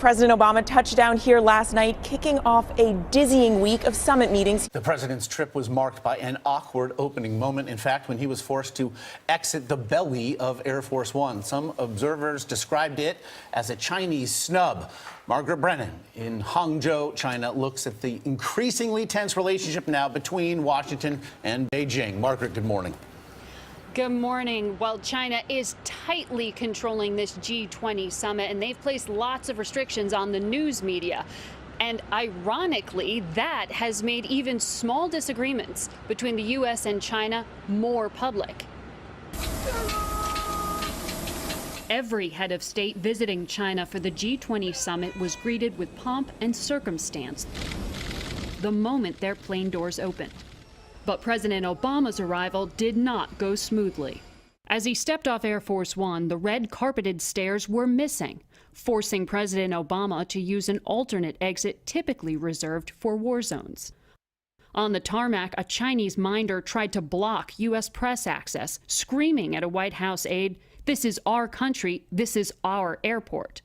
President Obama touched down here last night, kicking off a dizzying week of summit meetings. The president's trip was marked by an awkward opening moment. In fact, when he was forced to exit the belly of Air Force One, some observers described it as a Chinese snub. Margaret Brennan in Hangzhou, China, looks at the increasingly tense relationship now between Washington and Beijing. Margaret, good morning. Good morning. Well, China is tightly controlling this G20 summit, and they've placed lots of restrictions on the news media. And ironically, that has made even small disagreements between the U.S. and China more public. Every head of state visiting China for the G20 summit was greeted with pomp and circumstance the moment their plane doors opened. But President Obama's arrival did not go smoothly. As he stepped off Air Force One, the red carpeted stairs were missing, forcing President Obama to use an alternate exit typically reserved for war zones. On the tarmac, a Chinese minder tried to block U.S. press access, screaming at a White House aide, "This is our country, this is our airport."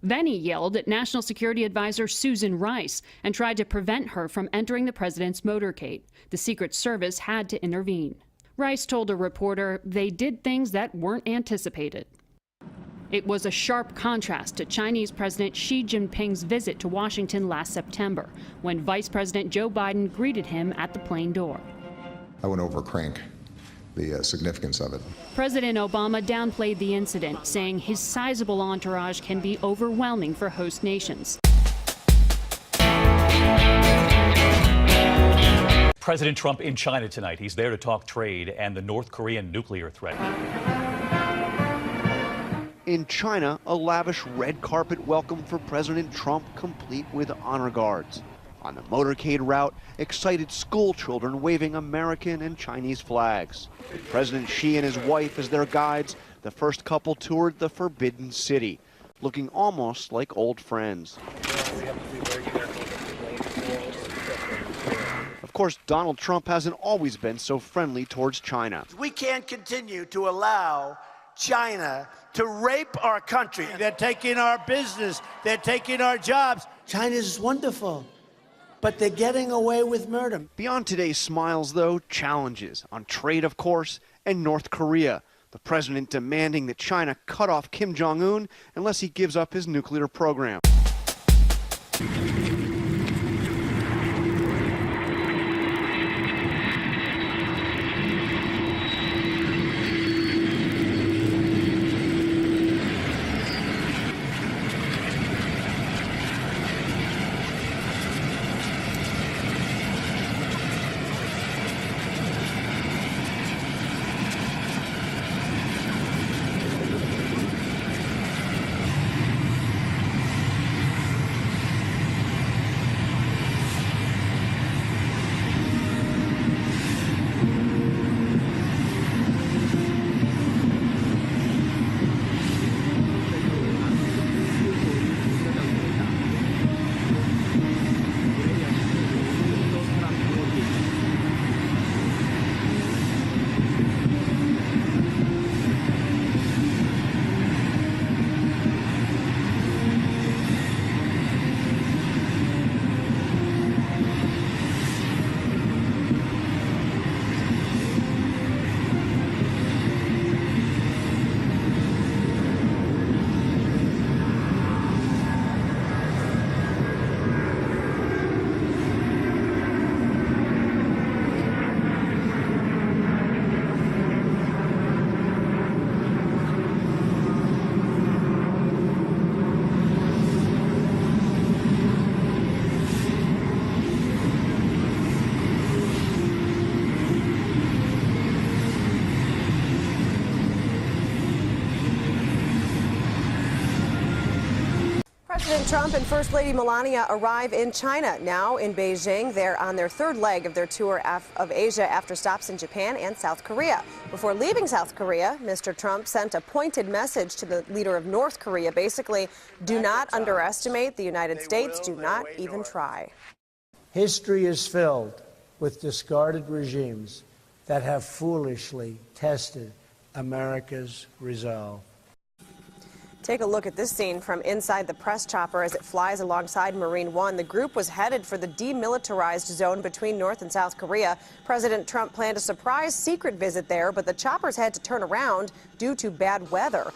Then he yelled at National Security Advisor Susan Rice and tried to prevent her from entering the president's motorcade. The Secret Service had to intervene. Rice told a reporter they did things that weren't anticipated. It was a sharp contrast to Chinese President Xi Jinping's visit to Washington last September, when Vice President Joe Biden greeted him at the plane door. I went over crank. The significance of it. President Obama downplayed the incident, saying his sizable entourage can be overwhelming for host nations. President Trump in China tonight. He's there to talk trade and the North Korean nuclear threat. In China, a lavish red carpet welcome for President Trump, complete with honor guards. On the motorcade route, excited school children waving American and Chinese flags. President Xi and his wife as their guides, the first couple toured the Forbidden City, looking almost like old friends. Of course, Donald Trump hasn't always been so friendly towards China. We can't continue to allow China to rape our country. They're taking our business, they're taking our jobs. China is wonderful, but they're getting away with murder. Beyond today's smiles, though, challenges on trade, of course, and North Korea. The president demanding that China cut off Kim Jong-un unless he gives up his nuclear program. President Trump and First Lady Melania arrive in China, now in Beijing. They're on their third leg of their tour of Asia after stops in Japan and South Korea. Before leaving South Korea, Mr. Trump sent a pointed message to the leader of North Korea. Basically, do not underestimate the United States. Do not even try. History is filled with discarded regimes that have foolishly tested America's resolve. Take a look at this scene from inside the press chopper as it flies alongside Marine One. The group was headed for the demilitarized zone between North and South Korea. President Trump planned a surprise secret visit there, but the choppers had to turn around due to bad weather.